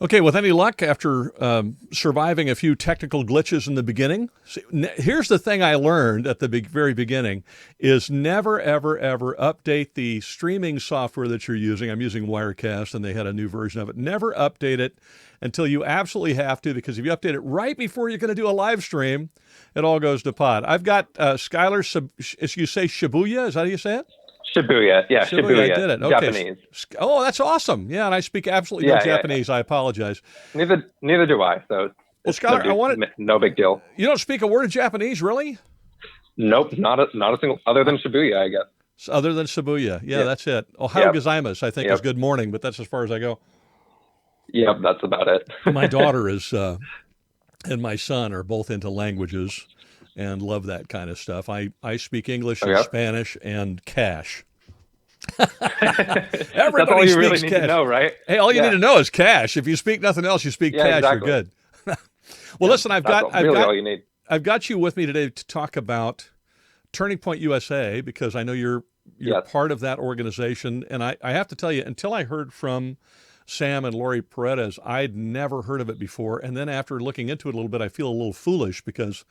Okay, with any luck, after surviving a few technical glitches in the beginning, here's the thing I learned at the very beginning is never, ever, ever update the streaming software that you're using. I'm using Wirecast, and they had a new version of it. Never update it until you absolutely have to, because if you update it right before you're going to do a live stream, it all goes to pot. I've got Skyler, as you say, Shibuya. Is that how you say it? Shibuya, yeah, Shibuya. I did it. Okay. Japanese. Oh, that's awesome. Yeah, and I speak absolutely no Japanese. Yeah. I apologize. Neither do I. So, well, Skyler, I wanted no big deal. You don't speak a word of Japanese, really? Nope, not a single, other than Shibuya, I guess. Other than Shibuya, yeah, that's it. Ohio gozaimasu, I think, is good morning, but that's as far as I go. Yep, that's about it. My daughter is, and my son are both into languages and love that kind of stuff. I speak English and Spanish and cash. Everybody That's all you really need cash. To know, right? Hey, all you need to know is cash. If you speak nothing else, you speak cash. Exactly. You're good. Well, listen, I've got all you need. I've got you with me today to talk about Turning Point USA, because I know you're part of that organization, and I have to tell you, until I heard from Sam and Lori Paredes, I'd never heard of it before, and then after looking into it a little bit, I feel a little foolish because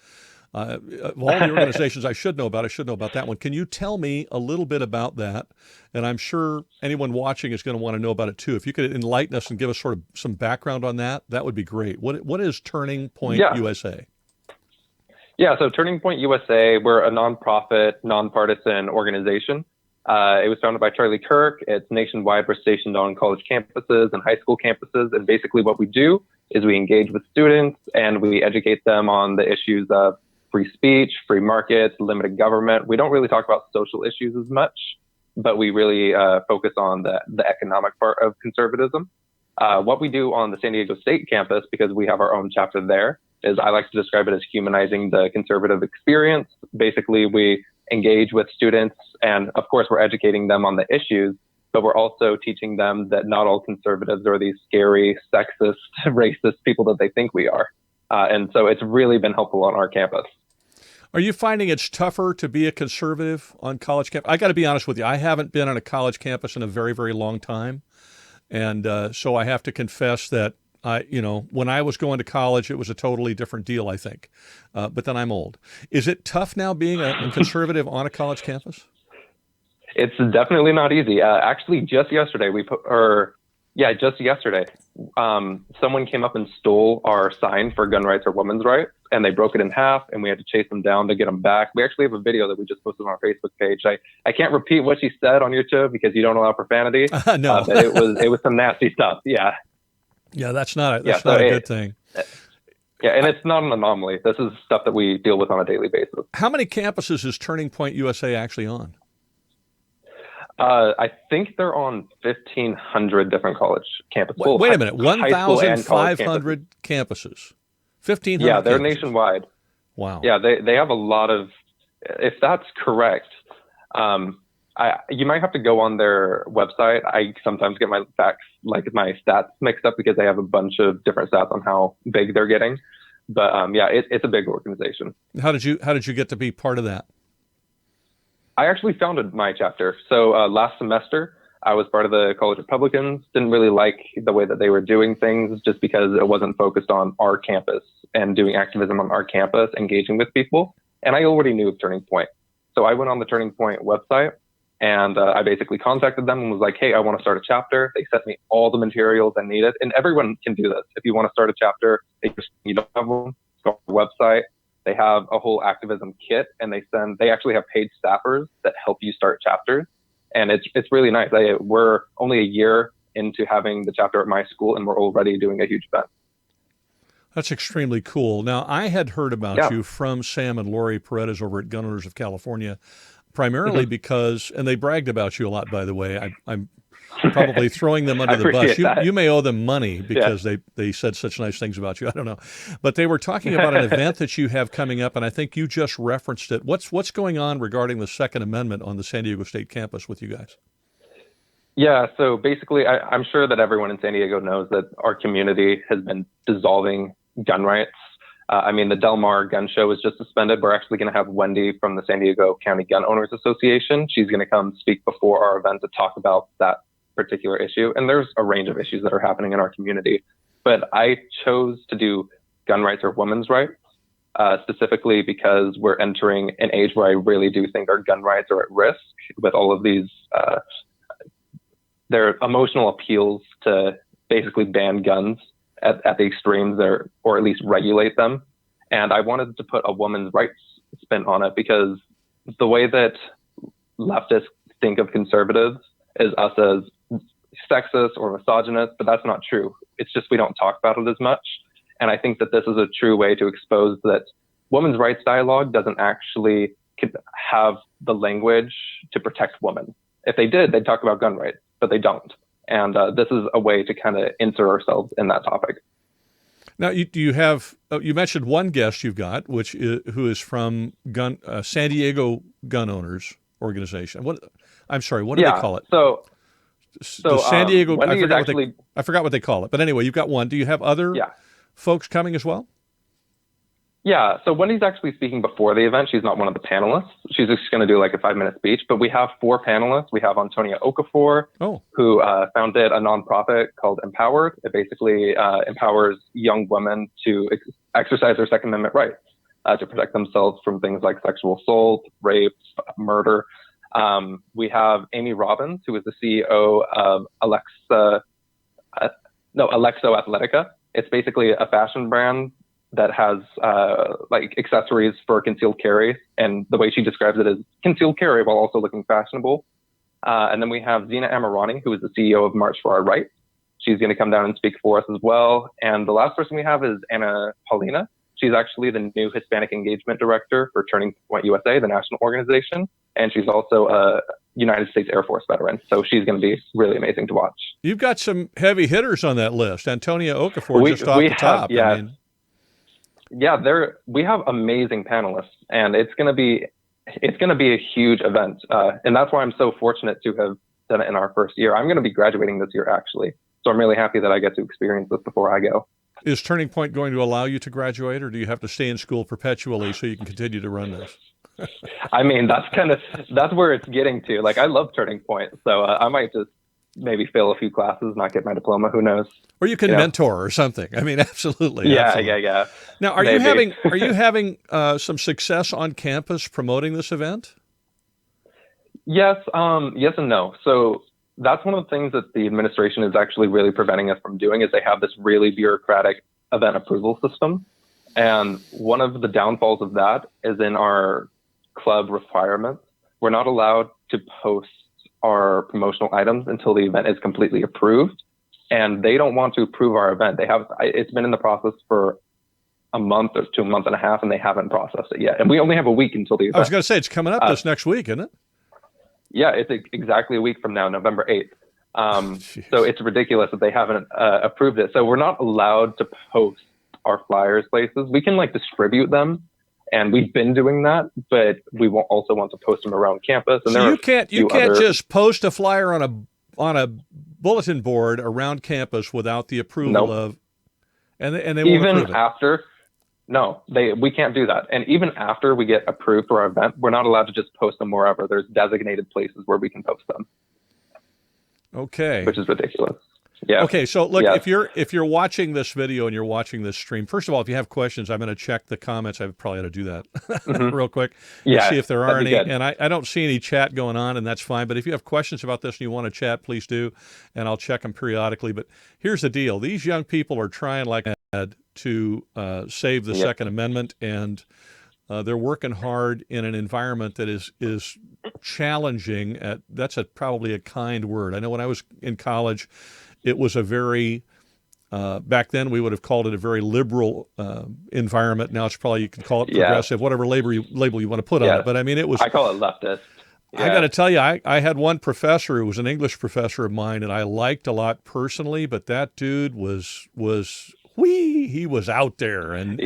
of all the organizations I should know about that one. Can you tell me a little bit about that? And I'm sure anyone watching is going to want to know about it too. If you could enlighten us and give us sort of some background on that, that would be great. What is Turning Point USA? Yeah, so Turning Point USA, we're a nonprofit, nonpartisan organization. It was founded by Charlie Kirk. It's nationwide. We're stationed on college campuses and high school campuses. And basically what we do is we engage with students and we educate them on the issues of free speech, free markets, limited government. We don't really talk about social issues as much, but we really focus on the economic part of conservatism. What we do on the San Diego State campus, because we have our own chapter there, is I like to describe it as humanizing the conservative experience. Basically, we engage with students, and of course, we're educating them on the issues, but we're also teaching them that not all conservatives are these scary, sexist, racist people that they think we are. And so it's really been helpful on our campus. Are you finding it's tougher to be a conservative on college campus? I got to be honest with you. I haven't been on a college campus in a very, very long time. And so I have to confess that, when I was going to college, it was a totally different deal, I think. But then I'm old. Is it tough now being a conservative on a college campus? It's definitely not easy. Actually, just yesterday, someone came up and stole our sign for gun rights or women's rights, and they broke it in half, and we had to chase them down to get them back. We actually have a video that we just posted on our Facebook page. I can't repeat what she said on YouTube because you don't allow profanity. No, but it was some nasty stuff. Yeah. Yeah, that's not a good thing. Yeah, and it's not an anomaly. This is stuff that we deal with on a daily basis. How many campuses is Turning Point USA actually on? I think they're on 1,500 different college campuses. Wait a minute, 1,500 campuses? 1,500 Yeah, they're campuses. Nationwide. Wow. Yeah, they have a lot of, if that's correct, you might have to go on their website. I sometimes get my facts, like my stats mixed up because they have a bunch of different stats on how big they're getting. But it's a big organization. How did you get to be part of that? I actually founded my chapter. So last semester, I was part of the College Republicans. Didn't really like the way that they were doing things just because it wasn't focused on our campus and doing activism on our campus, engaging with people. And I already knew of Turning Point. So I went on the Turning Point website and I basically contacted them and was like, hey, I want to start a chapter. They sent me all the materials I needed. And everyone can do this. If you want to start a chapter, you don't have one, go on the website. They have a whole activism kit, and they actually have paid staffers that help you start chapters. And it's really nice. We're only a year into having the chapter at my school, and we're already doing a huge event. That's extremely cool. Now, I had heard about you from Sam and Lori Paredes over at Gun Owners of California, primarily because, and they bragged about you a lot, by the way. I'm probably throwing them under the bus. You may owe them money because they said such nice things about you. I don't know. But they were talking about an event that you have coming up, and I think you just referenced it. What's going on regarding the Second Amendment on the San Diego State campus with you guys? Yeah, so basically, I'm sure that everyone in San Diego knows that our community has been dissolving gun rights. The Del Mar gun show was just suspended. We're actually going to have Wendy from the San Diego County Gun Owners Association. She's going to come speak before our event to talk about that particular issue. And there's a range of issues that are happening in our community. but I chose to do gun rights or women's rights, specifically because we're entering an age where I really do think our gun rights are at risk with all of these, their emotional appeals to basically ban guns at the extremes there, or at least regulate them. And I wanted to put a woman's rights spin on it, because the way that leftists think of conservatives is us as sexist or misogynist, but that's not true. It's just we don't talk about it as much. And I think that this is a true way to expose that women's rights dialogue doesn't actually have the language to protect women. If they did, they'd talk about gun rights, but they don't. And this is a way to kind of insert ourselves in that topic. Now, you have you mentioned one guest you've got, who is from San Diego Gun Owners Organization. I'm sorry, what do they call it? So San Diego. I forgot what they call it. But anyway, you've got one. Do you have other folks coming as well? Yeah, so Wendy's actually speaking before the event. She's not one of the panelists. She's just going to do like a 5-minute speech. But we have 4 panelists. We have Antonia Okafor, who founded a nonprofit called Empowered. It basically empowers young women to exercise their Second Amendment rights to protect themselves from things like sexual assault, rape, murder. We have Amy Robbins, who is the CEO of Alexo Athletica. It's basically a fashion brand that has like accessories for concealed carry, and the way she describes it is concealed carry while also looking fashionable. And then we have Xena Amirani, who is the CEO of March for Our Rights. She's going to come down and speak for us as well. And the last person we have is Paulina. She's actually the new Hispanic Engagement Director for Turning Point USA, the national organization. And she's also a United States Air Force veteran. So she's going to be really amazing to watch. You've got some heavy hitters on that list. Antonia Okafor just off the top. Yeah. We have amazing panelists, and it's going to be a huge event. And that's why I'm so fortunate to have done it in our first year. I'm going to be graduating this year, actually. So I'm really happy that I get to experience this before I go. Is Turning Point going to allow you to graduate, or do you have to stay in school perpetually so you can continue to run this? I mean, that's where it's getting to. Like, I love Turning Point, so I might just maybe fail a few classes, not get my diploma. Who knows? Or you can mentor or something. I mean, absolutely. Yeah, absolutely. yeah. Now, are you having some success on campus promoting this event? Yes, yes and no. So that's one of the things that the administration is actually really preventing us from doing, is they have this really bureaucratic event approval system. And one of the downfalls of that is in our club requirements. We're not allowed to post our promotional items until the event is completely approved. And they don't want to approve our event. It's been in the process for a month to a month and a half, and they haven't processed it yet. And we only have a week until the event. I was going to say, it's coming up this next week, isn't it? Yeah, it's exactly a week from now, November 8th. So it's ridiculous that they haven't approved it. So we're not allowed to post our flyers places. We can distribute them, and we've been doing that, but we won't also want to post them around campus. And so you can't just post a flyer on a bulletin board around campus without the approval of, and they won't approve it. After. No, we can't do that. And even after we get approved for our event, we're not allowed to just post them wherever. There's designated places where we can post them. Okay. Which is ridiculous. Yeah. Okay, so look, if you're watching this video and you're watching this stream, first of all, if you have questions, I'm going to check the comments. I probably ought to do that real quick. See if there are any. And I don't see any chat going on, and that's fine. But if you have questions about this and you want to chat, please do, and I'll check them periodically. But here's the deal. These young people are trying like mad to save the Second Amendment, and they're working hard in an environment that is challenging. That's probably a kind word. I know when I was in college, it was a very, back then we would have called it a very liberal environment. Now it's probably, you can call it progressive, whatever label you want to put on it. But I mean, I call it leftist. Yeah. I got to tell you, I had one professor who was an English professor of mine, and I liked a lot personally, but that dude he was out there. And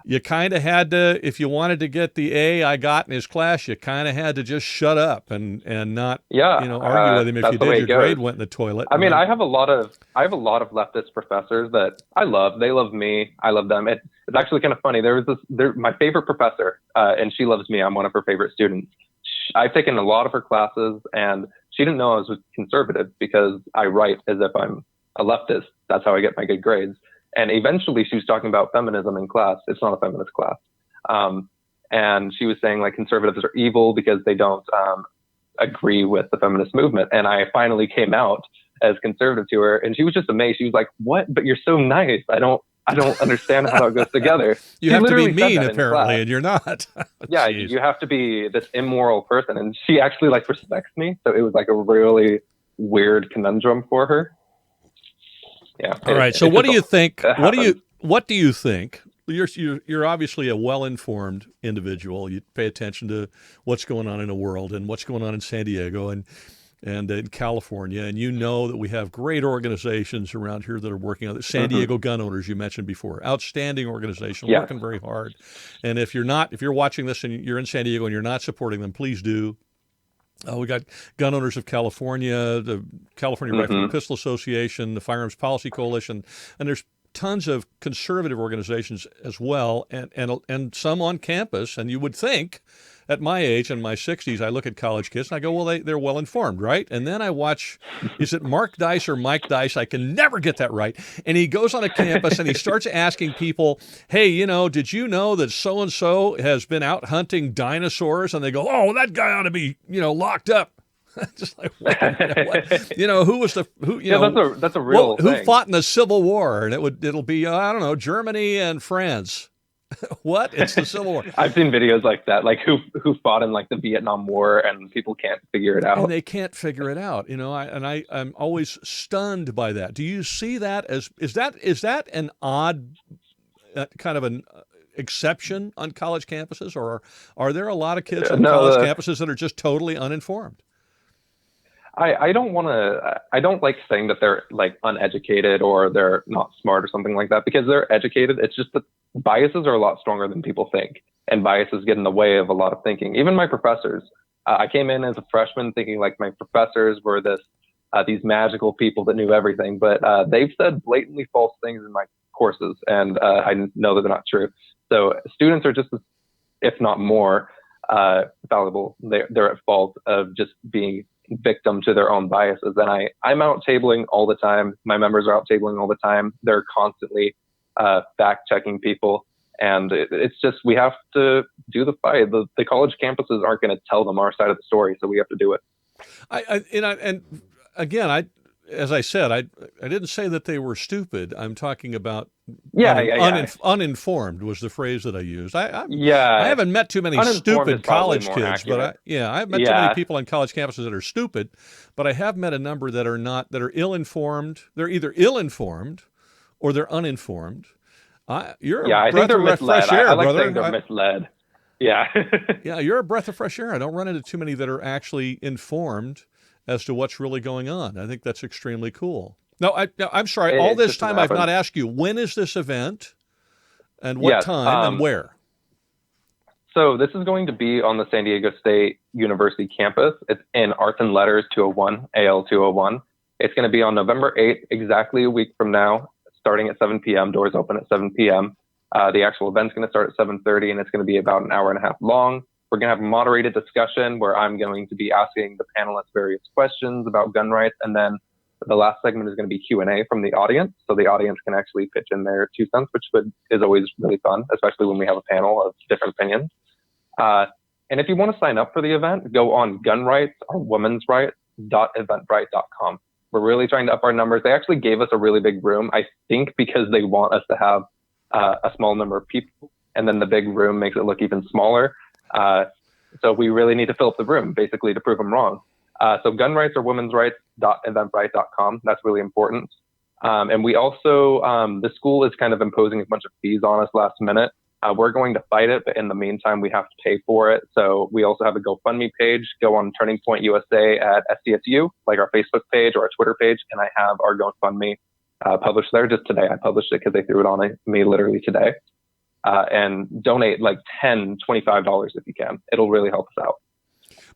you kind of had to, if you wanted to get the A I got in his class, you kind of had to just shut up and not argue with him. If you did, your grade went in the toilet. I mean, I have a lot of leftist professors that I love. They love me. I love them. It's actually kind of funny. My favorite professor, and she loves me. I'm one of her favorite students. I've taken a lot of her classes, and she didn't know I was conservative because I write as if I'm a leftist. That's how I get my good grades. And eventually she was talking about feminism in class. It's not a feminist class. And she was saying like conservatives are evil because they don't agree with the feminist movement. And I finally came out as conservative to her, and she was just amazed. She was like, "What? But you're so nice. I don't understand how that goes together." You have to be mean, apparently, and you're not. Yeah, you have to be this immoral person. And she actually like respects me. So it was like a really weird conundrum for her. Yeah. All right. So what do you think? What do you think? You're obviously a well-informed individual. You pay attention to what's going on in the world and what's going on in San Diego and in California, and you know that we have great organizations around here that are working on it. San Diego Gun Owners, you mentioned before, outstanding organization, working very hard. And if you're watching this and you're in San Diego and you're not supporting them, please do. We got Gun Owners of California, the California Rifle and Pistol Association, the Firearms Policy Coalition, and there's tons of conservative organizations as well, and some on campus. And you would think, at my age, in my 60s, I look at college kids and I go, well, they're well informed, right? And then I watch, is it Mark Dice or Mike Dice? I can never get that right. And he goes on a campus and he starts asking people, hey, did you know that so-and-so has been out hunting dinosaurs? And they go, oh, that guy ought to be, locked up. Just like, what? Who was that's a real thing. Who fought in the Civil War? And it'll be, I don't know, Germany and France. What? It's the Civil War. I've seen videos like that, like who fought in like the Vietnam War, and people can't figure it out. And they can't figure it out, I'm always stunned by that. Do you see that as is that an odd kind of an exception on college campuses, or are there a lot of kids on college campuses that are just totally uninformed? I don't like saying that they're like uneducated or they're not smart or something like that, because they're educated. It's just that biases are a lot stronger than people think, and biases get in the way of a lot of thinking. Even my professors, I came in as a freshman thinking like my professors were these magical people that knew everything, but they've said blatantly false things in my courses, and I know that they're not true. So students are just as, if not more, fallible. They're at fault of just being victim to their own biases. And I'm out tabling all the time. My members are out tabling all the time. They're constantly fact checking people. And it's just, we have to do the fight. The college campuses aren't going to tell them our side of the story. So we have to do it. And again, as I said, I didn't say that they were stupid. I'm talking about uninformed was the phrase that I used. I haven't met too many stupid college kids, but I've met too many people on college campuses that are stupid, but I have met a number that are ill-informed. They're either ill-informed or they're uninformed. You're a breath of fresh air, I like brother. saying they're misled. Yeah. Yeah, you're a breath of fresh air. I don't run into too many that are actually informed as to what's really going on. I think that's extremely cool. No, I'm sorry. All this time I've not asked you, when is this event and what time and where? So this is going to be on the San Diego State University campus. It's in Arts and Letters 201, AL 201. It's going to be on November 8th, exactly a week from now, starting at 7 p.m. Doors open at 7 p.m. The actual event's going to start at 7:30, and it's going to be about an hour and a half long. We're going to have a moderated discussion where I'm going to be asking the panelists various questions about gun rights. And then the last segment is going to be Q&A from the audience. So the audience can actually pitch in their 2 cents, which is always really fun, especially when we have a panel of different opinions. And if you want to sign up for the event, go on gunrights or womensrights.eventbrite.com. We're really trying to up our numbers. They actually gave us a really big room, I think, because they want us to have a small number of people. And then the big room makes it look even smaller. So we really need to fill up the room, basically, to prove them wrong. So gunrights or womensrights.eventbrite.com. That's really important. And we also, the school is kind of imposing a bunch of fees on us last minute. We're going to fight it, but in the meantime, we have to pay for it. So we also have a GoFundMe page. Go on Turning Point USA at SDSU, like our Facebook page or our Twitter page. And I have our GoFundMe published there just today. I published it because they threw it on me literally today. And donate like $10, $25 if you can. It'll really help us out.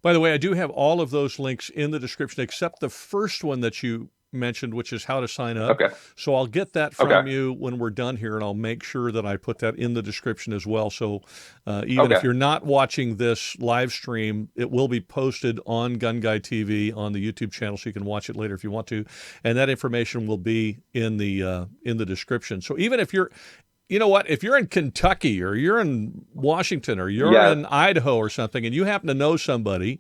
By the way, I do have all of those links in the description, except the first one that you mentioned, which is how to sign up. Okay. So I'll get that from you when we're done here, and I'll make sure that I put that in the description as well. So even if you're not watching this live stream, it will be posted on GunGuyTV on the YouTube channel, so you can watch it later if you want to. And that information will be in the description. So even if you're, you know what, if you're in Kentucky or you're in Washington or you're in Idaho or something, and you happen to know somebody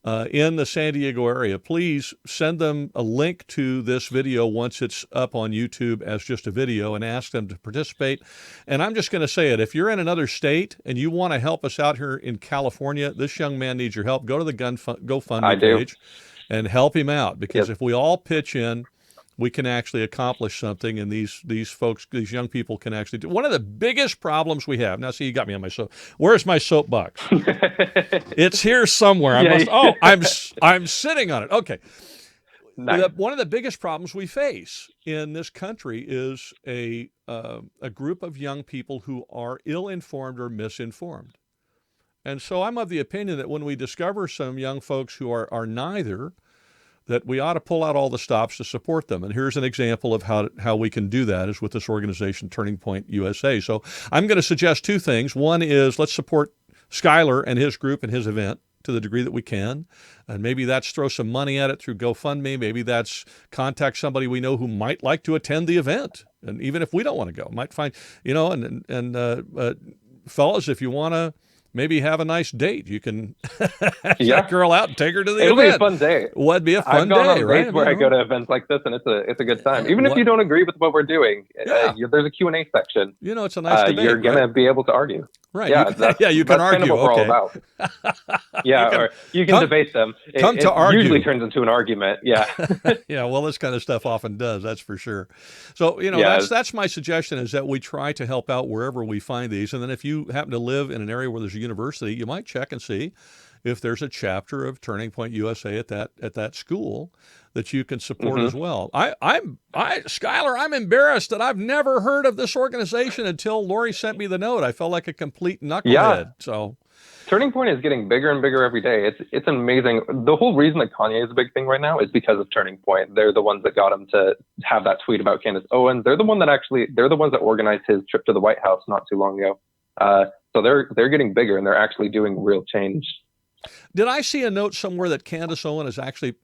in the San Diego area, please send them a link to this video once it's up on YouTube as just a video, and ask them to participate. And I'm just going to say it. If you're in another state and you want to help us out here in California, this young man needs your help. Go to the GoFundMe page and help him out, because if we all pitch in, we can actually accomplish something, and these folks, these young people, can actually do. One of the biggest problems we have now. See, you got me on my soap. Where's my soapbox? It's here somewhere. I'm sitting on it. Okay. Nice. One of the biggest problems we face in this country is a group of young people who are ill-informed or misinformed. And so I'm of the opinion that when we discover some young folks who are neither, that we ought to pull out all the stops to support them. And here's an example of how we can do that, is with this organization, Turning Point USA. So I'm going to suggest two things. One is, let's support Skyler and his group and his event to the degree that we can. And maybe that's throw some money at it through GoFundMe. Maybe that's contact somebody we know who might like to attend the event. And even if we don't want to go, might find, fellas, if you want to maybe have a nice date, you can take that girl out and take her to the event. It'll be a fun day. Well, it'd be a fun day, I've gone on right? dates where I go to events like this, and it's a good time. Even if you don't agree with what we're doing, there's a Q&A section. It's a nice debate. You're going to be able to argue. Right. You can argue. Kind of what we're all about. Or you can debate them. It argue. Usually turns into an argument. Yeah. Yeah. Well, this kind of stuff often does. That's for sure. So, that's my suggestion, is that we try to help out wherever we find these. And then if you happen to live in an area where there's a university, you might check and see if there's a chapter of Turning Point USA at that school that you can support as well. Skyler, I'm embarrassed that I've never heard of this organization until Lori sent me the note. I felt like a complete knucklehead. Yeah. So Turning Point is getting bigger and bigger every day. It's amazing. The whole reason that Kanye is a big thing right now is because of Turning Point. They're the ones that got him to have that tweet about Candace Owens. They're the ones that organized his trip to the White House not too long ago. So they're getting bigger, and they're actually doing real change. Did I see a note somewhere that Candace Owens is actually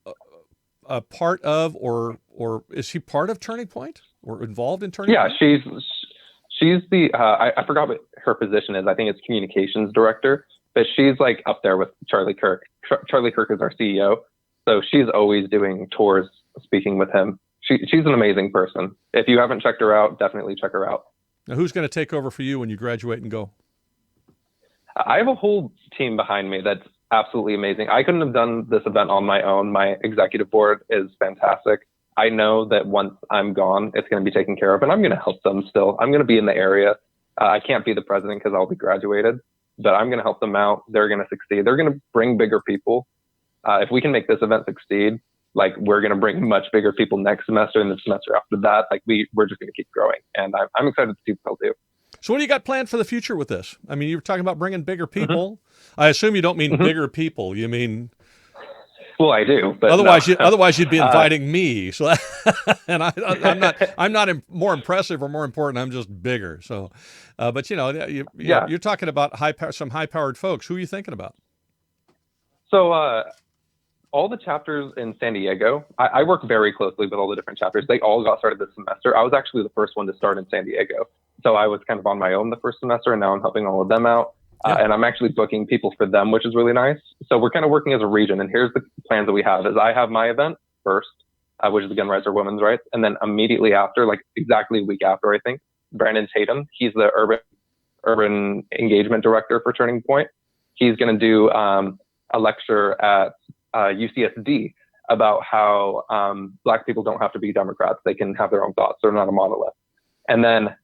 a part of, or is she part of Turning Point or involved in Turning Point? Yeah, she's the I forgot what her position is. I think it's communications director, but she's like up there with Charlie Kirk. Charlie Kirk is our CEO, so she's always doing tours, speaking with him. She's an amazing person. If you haven't checked her out, definitely check her out. Now, who's going to take over for you when you graduate and go? I have a whole team behind me that's absolutely amazing. I couldn't have done this event on my own. My executive board is fantastic. I know that once I'm gone, it's going to be taken care of, and I'm going to help them still. I'm going to be in the area. I can't be the president because I'll be graduated, but I'm going to help them out. They're going to succeed. They're going to bring bigger people. If we can make this event succeed, we're going to bring much bigger people next semester and the semester after that. We're just going to keep growing, and I'm excited to see what they'll do. So what do you got planned for the future with this? I mean, you were talking about bringing bigger people. I assume you don't mean bigger people. You mean... Well, I do, but otherwise you'd be inviting me. So, and I'm not more impressive or more important. I'm just bigger. So, but you're talking about some high-powered folks. Who are you thinking about? So, all the chapters in San Diego, I work very closely with all the different chapters. They all got started this semester. I was actually the first one to start in San Diego. So I was kind of on my own the first semester, and now I'm helping all of them out. And I'm actually booking people for them, which is really nice. So we're kind of working as a region. And here's the plans that we have is I have my event first, which is the Gun Rights or Women's Rights. And then immediately after, exactly a week after, I think, Brandon Tatum, he's the urban engagement director for Turning Point. He's going to do a lecture at UCSD about how Black people don't have to be Democrats. They can have their own thoughts. They're not a monolith. And then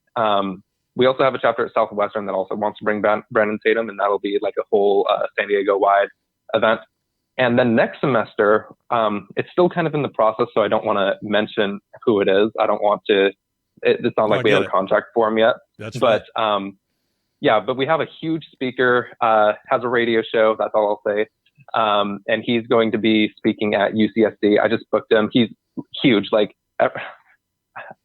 we also have a chapter at Southwestern that also wants to bring Brandon Tatum, and that'll be a whole San Diego-wide event. And then next semester, it's still kind of in the process, so I don't want to mention who it is. I don't want to. It's not like we have a contract for him yet. That's but but we have a huge speaker, has a radio show. That's all I'll say. And he's going to be speaking at UCSD. I just booked him. huge. Like,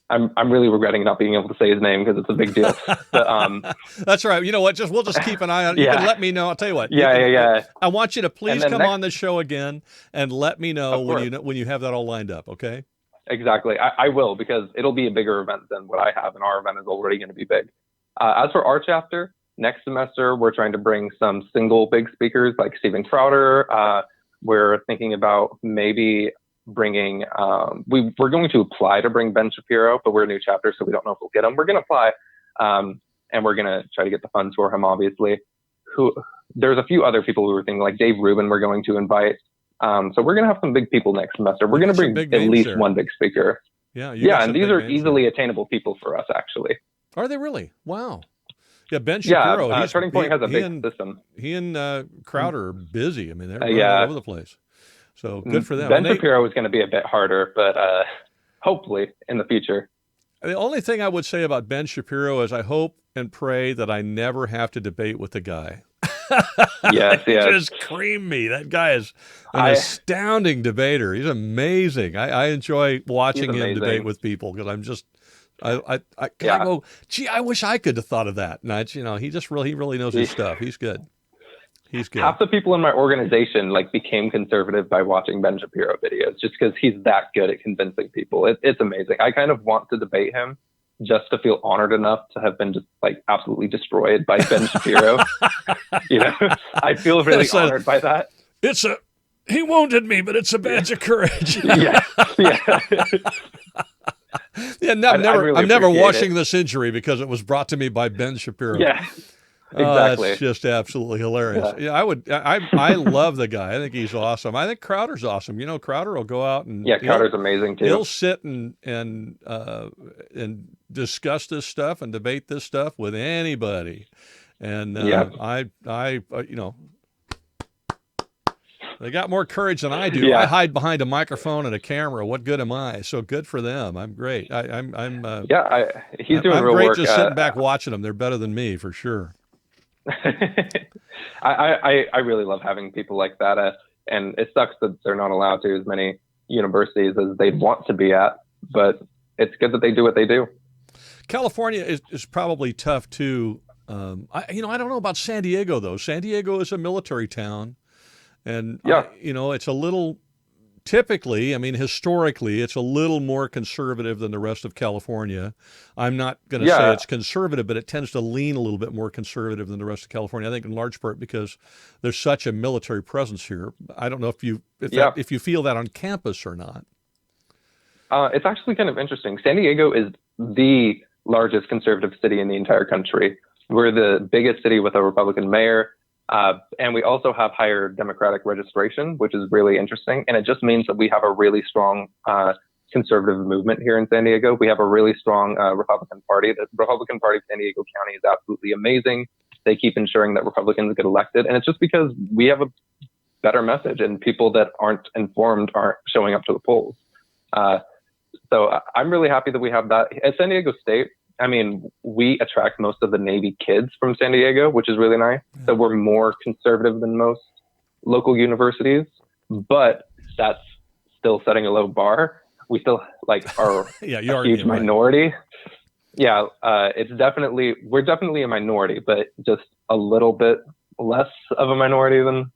I'm really regretting not being able to say his name because it's a big deal. But, that's right. You know what? We'll just keep an eye on it. You can let me know. I'll tell you what. Yeah. I want you to please come on the show again and let me know when you have that all lined up. Okay. Exactly. I will, because it'll be a bigger event than what I have, and our event is already going to be big. As for our chapter, next semester, we're trying to bring some single big speakers like Steven Crowder. We're thinking about maybe bringing, we're going to apply to bring Ben Shapiro, but we're a new chapter, so we don't know if we'll get him. We're going to apply, and we're going to try to get the funds for him, obviously. There's a few other people we were thinking, like Dave Rubin, we're going to invite. So we're going to have some big people next semester. We're going to bring at least one big speaker. Yeah. And these are easily attainable people for us, actually. Are they really? Wow. Yeah, Ben Shapiro. Turning Point has a big system. He and Crowder are busy. I mean, they're all over the place. So good for them. Ben Shapiro is going to be a bit harder, but hopefully in the future. The only thing I would say about Ben Shapiro is I hope and pray that I never have to debate with the guy. Yes. Just cream me. That guy is an astounding debater. He's amazing. I enjoy watching him debate with people because I'm just, I go, gee, I wish I could have thought of that. And he really knows his stuff. He's good. He's good. Half the people in my organization became conservative by watching Ben Shapiro videos, just because he's that good at convincing people. It's amazing. I kind of want to debate him just to feel honored enough to have been just absolutely destroyed by Ben Shapiro. I feel really honored by that. He wounded me, but it's a badge of courage. Yeah. I'm never washing this injury because it was brought to me by Ben Shapiro. Yeah. Exactly. It's just absolutely hilarious. Yeah, I love the guy. I think he's awesome. I think Crowder's awesome. Crowder will go out and Crowder's amazing too. He'll sit and discuss this stuff and debate this stuff with anybody. And they got more courage than I do. Yeah. I hide behind a microphone and a camera. What good am I? So good for them. I'm great. He's doing real great work. Just sitting back watching them. They're better than me for sure. I really love having people like that, and it sucks that they're not allowed to as many universities as they'd want to be at, but it's good that they do what they do. California is probably tough too. I don't know about San Diego though. San Diego is a military town, and it's a little. Typically, historically, it's a little more conservative than the rest of California. I'm not going to say it's conservative, but it tends to lean a little bit more conservative than the rest of California. I think in large part because there's such a military presence here. I don't know if you feel that on campus or not. It's actually kind of interesting. San Diego is the largest conservative city in the entire country. We're the biggest city with a Republican mayor. And we also have higher Democratic registration, which is really interesting. And it just means that we have a really strong conservative movement here in San Diego. We have a really strong Republican Party. The Republican Party of San Diego County is absolutely amazing. They keep ensuring that Republicans get elected. And it's just because we have a better message, and people that aren't informed aren't showing up to the polls. So I'm really happy that we have that. At San Diego State, we attract most of the Navy kids from San Diego, which is really nice. So we're more conservative than most local universities, but that's still setting a low bar. We still are a huge minority. Yeah, we're definitely a minority, but just a little bit less of a minority than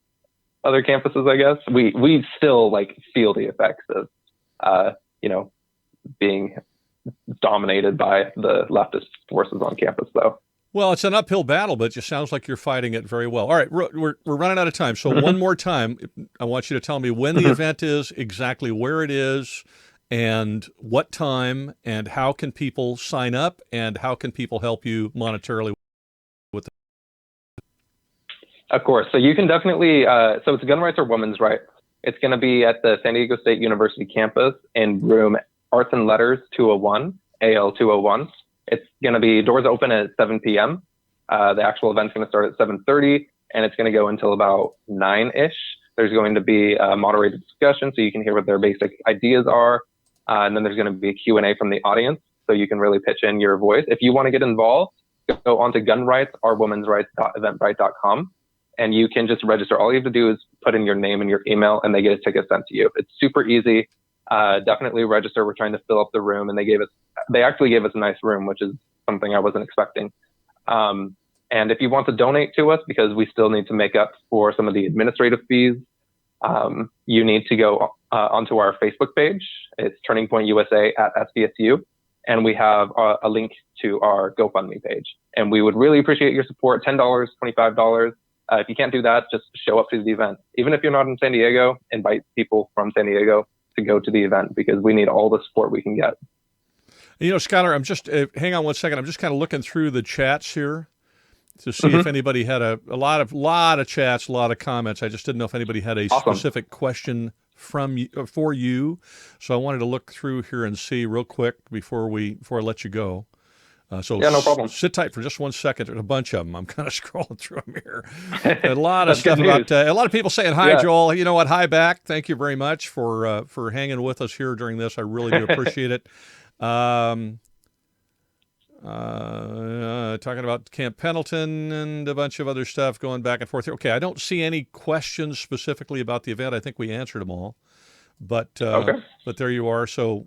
other campuses, I guess. We still feel the effects of being dominated by the leftist forces on campus, though. Well, it's an uphill battle, but it just sounds like you're fighting it very well. All right, we're running out of time. So one more time, I want you to tell me when the event is, exactly where it is, and what time, and how can people sign up, and how can people help you monetarily with it? Of course. So you can definitely, so it's gun rights or women's rights. It's going to be at the San Diego State University campus in room Arts and Letters 201, AL 201. It's going to be doors open at 7 p.m. The actual event's going to start at 7:30, and it's going to go until about 9-ish. There's going to be a moderated discussion, so you can hear what their basic ideas are. And then there's going to be a Q&A from the audience, so you can really pitch in your voice. If you want to get involved, go on to gunrights.eventbrite.com, and you can just register. All you have to do is put in your name and your email, and they get a ticket sent to you. It's super easy. definitely register. We're trying to fill up the room, and they actually gave us a nice room, which is something I wasn't expecting. And if you want to donate to us, because we still need to make up for some of the administrative fees, you need to go onto our Facebook page. It's Turning Point USA at SVSU. And we have a link to our GoFundMe page. And we would really appreciate your support, $10, $25. If you can't do that, just show up to the event. Even if you're not in San Diego, invite people from San Diego to go to the event, because we need all the support we can get. You know, Skyler, I'm just, hang on one second. I'm just kind of looking through the chats here to see if anybody had a lot of chats, a lot of comments. I just didn't know if anybody had a specific question for you. So I wanted to look through here and see real quick before I let you go. So yeah, no problem. Sit tight for just 1 second. There's a bunch of them. I'm kind of scrolling through them here. A lot of stuff about a lot of people saying hi, yeah. Joel. You know what? Hi back. Thank you very much for hanging with us here during this. I really do appreciate it. Talking about Camp Pendleton and a bunch of other stuff going back and forth here. Okay, I don't see any questions specifically about the event. I think we answered them all. But there you are. So,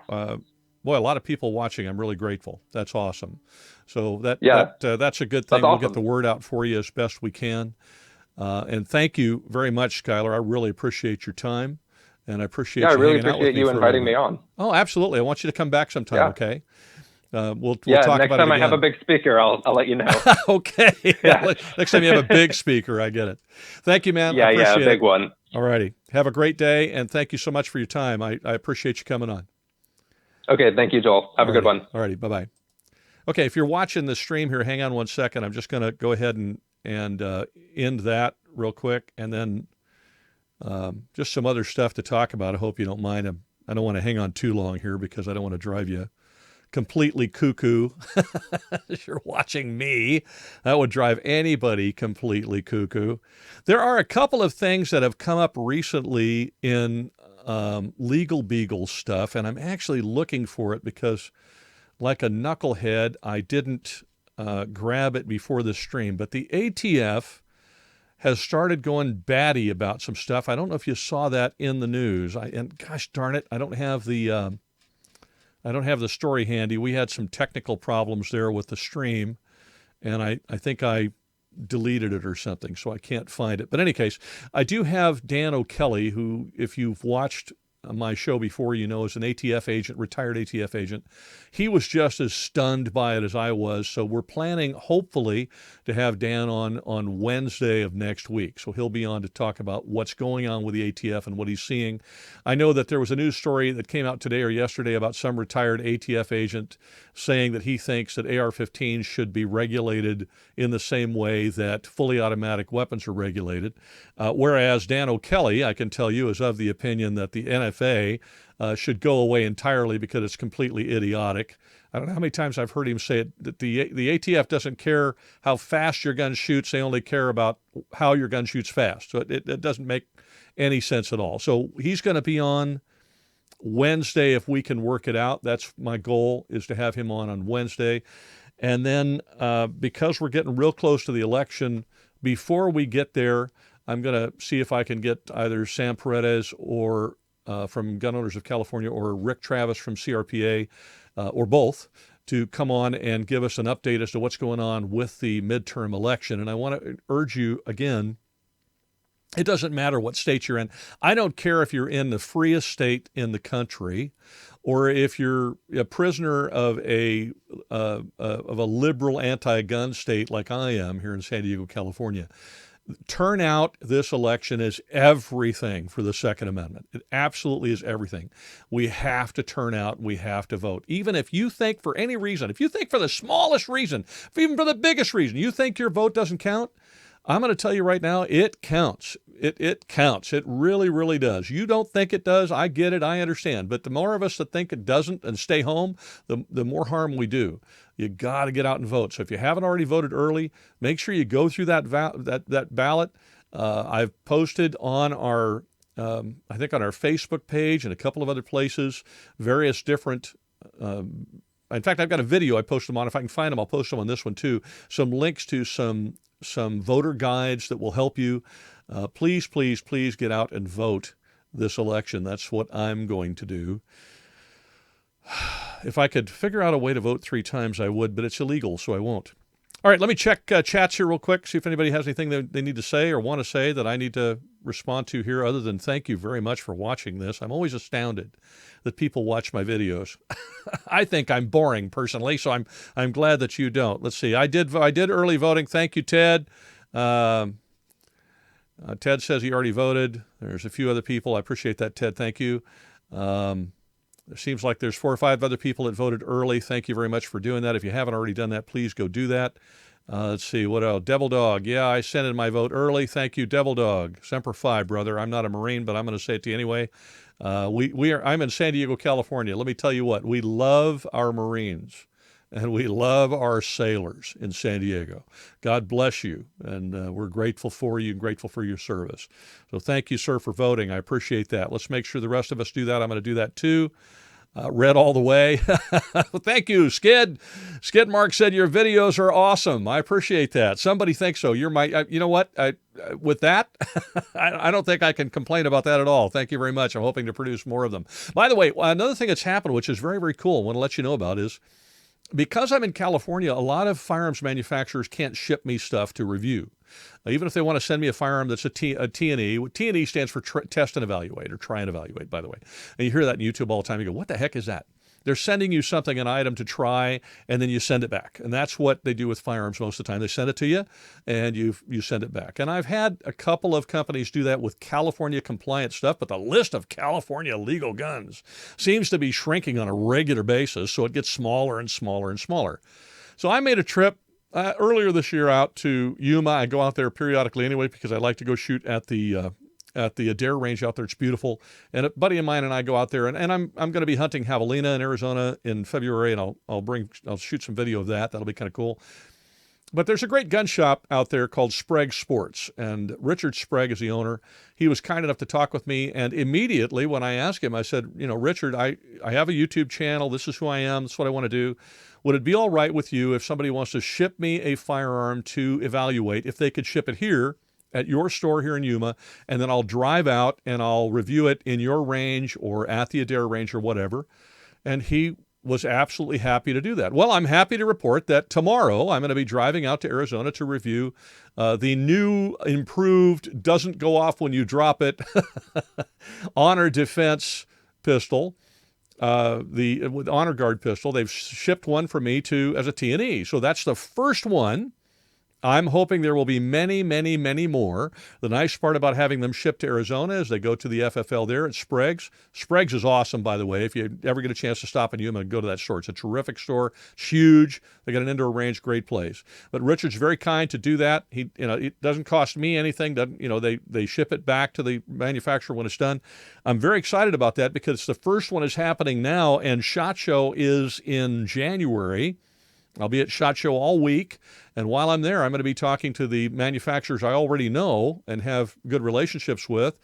boy, a lot of people watching. I'm really grateful. That's awesome. So that's a good thing. We'll get the word out for you as best we can. And thank you very much, Skyler. I really appreciate your time, and I appreciate you hanging out with me. Yeah, I really appreciate you inviting me on. Oh, absolutely. I want you to come back sometime. Yeah. Okay. We'll talk next about it time again. I have a big speaker, I'll let you know. Okay. Yeah. Next time you have a big speaker, I get it. Thank you, man. Yeah, a big one. All righty. Have a great day, and thank you so much for your time. I appreciate you coming on. Okay, thank you, Joel. Have a good one. All righty, bye-bye. Okay, if you're watching the stream here, hang on 1 second. I'm just going to go ahead and end that real quick, and then just some other stuff to talk about. I hope you don't mind. I don't want to hang on too long here because I don't want to drive you completely cuckoo. If you're watching me, that would drive anybody completely cuckoo. There are a couple of things that have come up recently in Legal Beagle stuff, and I'm actually looking for it because, like a knucklehead, I didn't grab it before the stream. But the ATF has started going batty about some stuff. I don't know if you saw that in the news. And gosh darn it, I don't have the story handy. We had some technical problems there with the stream, and I think I deleted it or something, so I can't find it. But in any case, I do have Dan O'Kelly, who, if you've watched my show before, you know, is an ATF agent, retired ATF agent. He was just as stunned by it as I was. So we're planning, hopefully, to have Dan on Wednesday of next week. So he'll be on to talk about what's going on with the ATF and what he's seeing. I know that there was a news story that came out today or yesterday about some retired ATF agent saying that he thinks that AR-15s should be regulated in the same way that fully automatic weapons are regulated. Whereas Dan O'Kelly, I can tell you, is of the opinion that the NFA should go away entirely because it's completely idiotic. I don't know how many times I've heard him say it, that the ATF doesn't care how fast your gun shoots. They only care about how your gun shoots fast. So it doesn't make any sense at all. So he's going to be on Wednesday if we can work it out. That's my goal, is to have him on Wednesday. And then because we're getting real close to the election, before we get there, I'm going to see if I can get either Sam Paredes or from Gun Owners of California or Rick Travis from CRPA or both to come on and give us an update as to what's going on with the midterm election. And I want to urge you again, it doesn't matter what state you're in. I don't care if you're in the freest state in the country or if you're a prisoner of a liberal anti-gun state like I am here in San Diego, California. Turnout this election is everything for the Second Amendment. It absolutely is everything. We have to turn out. We have to vote. Even if you think for any reason, if you think for the smallest reason, even for the biggest reason, you think your vote doesn't count, I'm going to tell you right now, it counts. It counts. It really, really does. You don't think it does. I get it. I understand. But the more of us that think it doesn't and stay home, the more harm we do. You got to get out and vote. So if you haven't already voted early, make sure you go through that ballot. I've posted on our, I think on our Facebook page and a couple of other places, various different. In fact, I've got a video I posted them on. If I can find them, I'll post them on this one too. Some links to some voter guides that will help you. Please, please, please get out and vote this election. That's what I'm going to do. If I could figure out a way to vote 3 times, I would, but it's illegal, so I won't. All right, let me check chats here real quick, see if anybody has anything they need to say or want to say that I need to respond to here, other than thank you very much for watching this. I'm always astounded that people watch my videos. I think I'm boring personally, so I'm glad that you don't. Let's see. I did early voting. Thank you, Ted. Ted says he already voted. There's a few other people. I appreciate that, Ted. Thank you. It seems like there's 4 or 5 other people that voted early. Thank you very much for doing that. If you haven't already done that, please go do that. Let's see, what else? Devil Dog. Yeah, I sent in my vote early. Thank you, Devil Dog. Semper Fi, brother. I'm not a Marine, but I'm going to say it to you anyway. I'm in San Diego, California. Let me tell you what, we love our Marines and we love our sailors in San Diego. God bless you, and we're grateful for you and grateful for your service. So thank you, sir, for voting. I appreciate that. Let's make sure the rest of us do that. I'm going to do that too. Read all the way. Thank you, Skid. Skid Mark said your videos are awesome. I appreciate that. Somebody thinks so. You're my, you know what? With that, I don't think I can complain about that at all. Thank you very much. I'm hoping to produce more of them. By the way, another thing that's happened, which is very, very cool, I want to let you know about is, because I'm in California, a lot of firearms manufacturers can't ship me stuff to review. Even if they want to send me a firearm that's a T&E. T&E stands for test and evaluate, or try and evaluate, by the way. And you hear that in YouTube all the time. You go, what the heck is that? They're sending you something, an item to try, and then you send it back. And that's what they do with firearms most of the time. They send it to you, and you send it back. And I've had a couple of companies do that with California compliant stuff, but the list of California legal guns seems to be shrinking on a regular basis, so it gets smaller and smaller and smaller. So I made a trip earlier this year out to Yuma. I go out there periodically anyway because I like to go shoot at the Adair range out there. It's beautiful. And a buddy of mine and I go out there, and I'm going to be hunting javelina in Arizona in February, and I'll shoot some video of that. That'll be kind of cool. But there's a great gun shop out there called Sprague Sports, and Richard Sprague is the owner. He was kind enough to talk with me, and immediately when I asked him, I said, Richard, I have a YouTube channel. This is who I am. This is what I want to do. Would it be all right with you if somebody wants to ship me a firearm to evaluate, if they could ship it here at your store here in Yuma, and then I'll drive out and I'll review it in your range or at the Adair range or whatever? And he was absolutely happy to do that. Well, I'm happy to report that tomorrow I'm going to be driving out to Arizona to review the new, improved, doesn't go off when you drop it, Honor Defense pistol. With Honor Guard pistol. They've shipped one for me as a T&E. So that's the first one. I'm hoping there will be many, many, many more. The nice part about having them shipped to Arizona is they go to the FFL there at Sprague's. Sprague's is awesome, by the way. If you ever get a chance to stop in Yuma and go to that store, it's a terrific store. It's huge. They got an indoor range, great place. But Richard's very kind to do that. It doesn't cost me anything. They ship it back to the manufacturer when it's done. I'm very excited about that because the first one is happening now, and SHOT Show is in January. I'll be at SHOT Show all week, and while I'm there, I'm going to be talking to the manufacturers I already know and have good relationships with,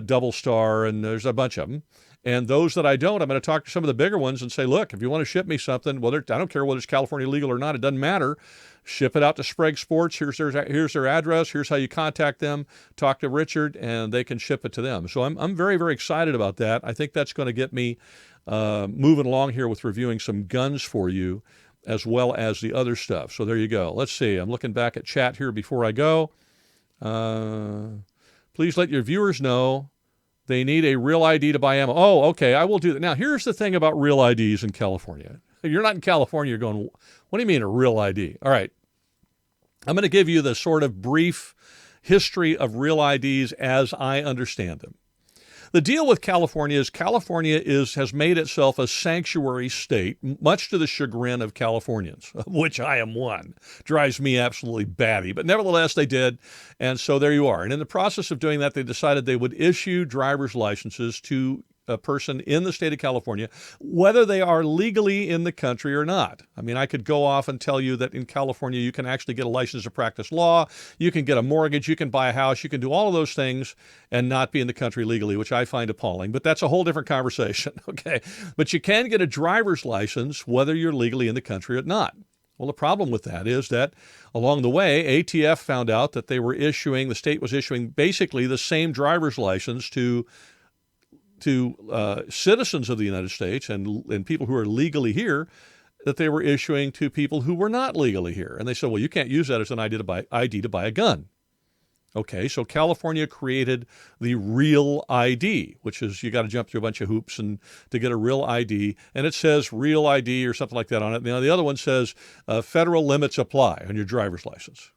Double Star, and there's a bunch of them. And those that I don't, I'm going to talk to some of the bigger ones and say, look, if you want to ship me something, I don't care whether it's California legal or not, it doesn't matter. Ship it out to Sprague Sports. Here's their address. Here's how you contact them. Talk to Richard, and they can ship it to them. So I'm very, very excited about that. I think that's going to get me moving along here with reviewing some guns for you, as well as the other stuff. So there you go. Let's see. I'm looking back at chat here before I go. Please let your viewers know they need a real ID to buy ammo. Oh, okay. I will do that. Now, here's the thing about real IDs in California. If you're not in California, you're going, what do you mean a real ID? All right. I'm going to give you the sort of brief history of real IDs as I understand them. The deal with California is has made itself a sanctuary state, much to the chagrin of Californians, of which I am one. Drives me absolutely batty, but nevertheless they did, and so there you are. And in the process of doing that, they decided they would issue driver's licenses to a person in the state of California, whether they are legally in the country or not. I mean, I could go off and tell you that in California, you can actually get a license to practice law, you can get a mortgage, you can buy a house, you can do all of those things and not be in the country legally, which I find appalling, but that's a whole different conversation, okay? But you can get a driver's license whether you're legally in the country or not. Well, the problem with that is that along the way, ATF found out that the state was issuing basically the same driver's license to citizens of the United States and people who are legally here that they were issuing to people who were not legally here. And they said, well, you can't use that as an ID to buy a gun. Okay, so California created the Real ID, which is you got to jump through a bunch of hoops and to get a Real ID, and it says Real ID or something like that on it. Now, the other one says federal limits apply on your driver's license.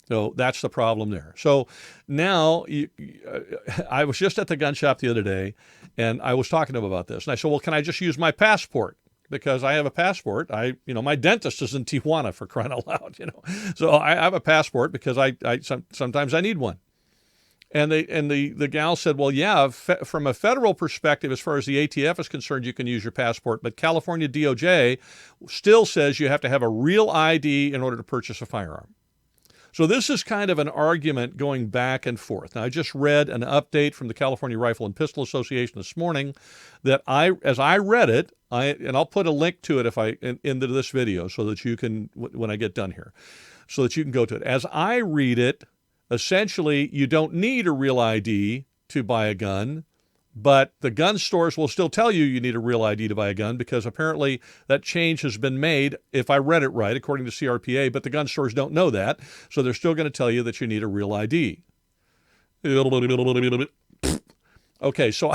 So that's the problem there. So now I was just at the gun shop the other day, and I was talking to them about this, and I said, well, can I just use my passport? Because I have a passport. My dentist is in Tijuana, for crying out loud, So I have a passport because sometimes I need one. And the gal said, well, yeah, from a federal perspective, as far as the ATF is concerned, you can use your passport. But California DOJ still says you have to have a Real ID in order to purchase a firearm. So this is kind of an argument going back and forth. Now, I just read an update from the California Rifle and Pistol Association this morning that as I read it, and I'll put a link to it into this video so that you can, when I get done here, so that you can go to it. As I read it, essentially, you don't need a Real ID to buy a gun, but the gun stores will still tell you need a Real ID to buy a gun because apparently that change has been made, if I read it right, according to CRPA, but the gun stores don't know that, so they're still going to tell you that you need a Real ID. Okay, so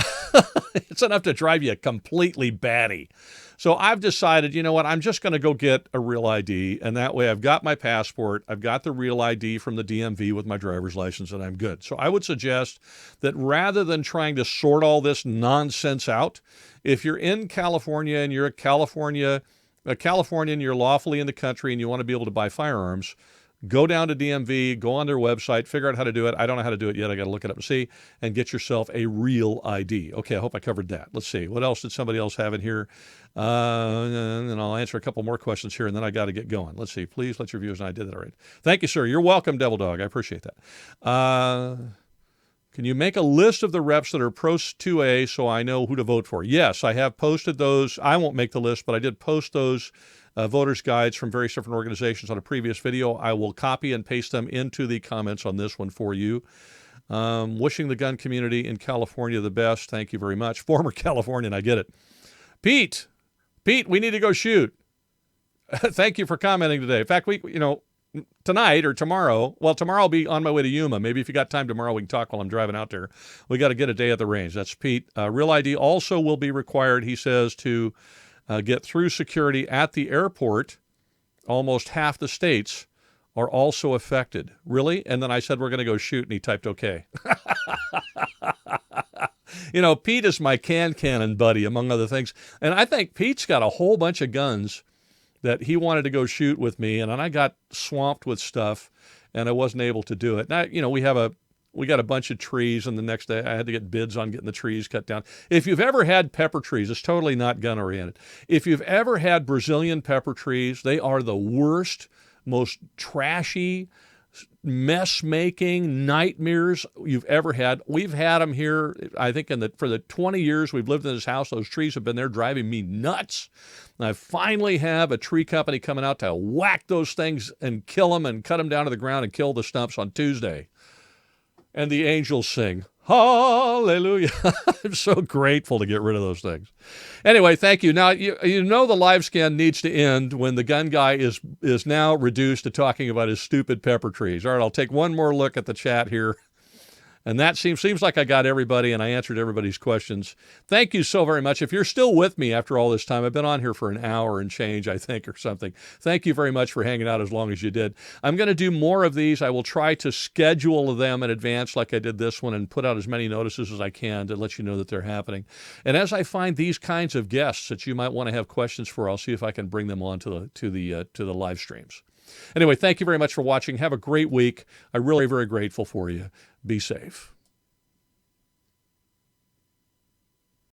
it's enough to drive you completely batty. So I've decided, you know what, I'm just going to go get a Real ID, and that way I've got my passport, I've got the Real ID from the DMV with my driver's license, and I'm good. So I would suggest that rather than trying to sort all this nonsense out, if you're in California and you're a Californian, you're lawfully in the country and you want to be able to buy firearms, go down to DMV, go on their website, figure out how to do it. I don't know how to do it yet. I got to look it up and see, and get yourself a Real ID. Okay, I hope I covered that. Let's see. What else did somebody else have in here? And I'll answer a couple more questions here, and then I got to get going. Let's see. Please let your viewers know I did that already. Thank you, sir. You're welcome, Devil Dog. I appreciate that. Can you make a list of the reps that are Pro 2A so I know who to vote for? Yes, I have posted those. I won't make the list, but I did post those voters' guides from various different organizations on a previous video. I will copy and paste them into the comments on this one for you. Wishing the gun community in California the best. Thank you very much. Former Californian, I get it. Pete, we need to go shoot. Thank you for commenting today. In fact, tonight or tomorrow, well, tomorrow I'll be on my way to Yuma. Maybe if you got time tomorrow, we can talk while I'm driving out there. We got to get a day at the range. That's Pete. Real ID also will be required, he says, to get through security at the airport. Almost half the states are also affected. Really? And then I said, we're going to go shoot, and he typed okay. Pete is my cannon buddy, among other things. And I think Pete's got a whole bunch of guns that he wanted to go shoot with me, and then I got swamped with stuff, and I wasn't able to do it. Now, we got a bunch of trees, and the next day I had to get bids on getting the trees cut down. If you've ever had pepper trees, it's totally not gun-oriented. If you've ever had Brazilian pepper trees, they are the worst, most trashy, mess-making nightmares you've ever had. We've had them here, I think, for the 20 years we've lived in this house. Those trees have been there driving me nuts. And I finally have a tree company coming out to whack those things and kill them and cut them down to the ground and kill the stumps on Tuesday. And the angels sing, hallelujah. I'm so grateful to get rid of those things. Anyway, thank you. Now, the live scan needs to end when the gun guy is now reduced to talking about his stupid pepper trees. All right, I'll take one more look at the chat here. And that seems like I got everybody and I answered everybody's questions. Thank you so very much. If you're still with me after all this time, I've been on here for an hour and change, I think, or something. Thank you very much for hanging out as long as you did. I'm going to do more of these. I will try to schedule them in advance like I did this one and put out as many notices as I can to let you know that they're happening. And as I find these kinds of guests that you might want to have questions for, I'll see if I can bring them on to the live streams. Anyway, thank you very much for watching. Have a great week. I'm really very grateful for you. Be safe.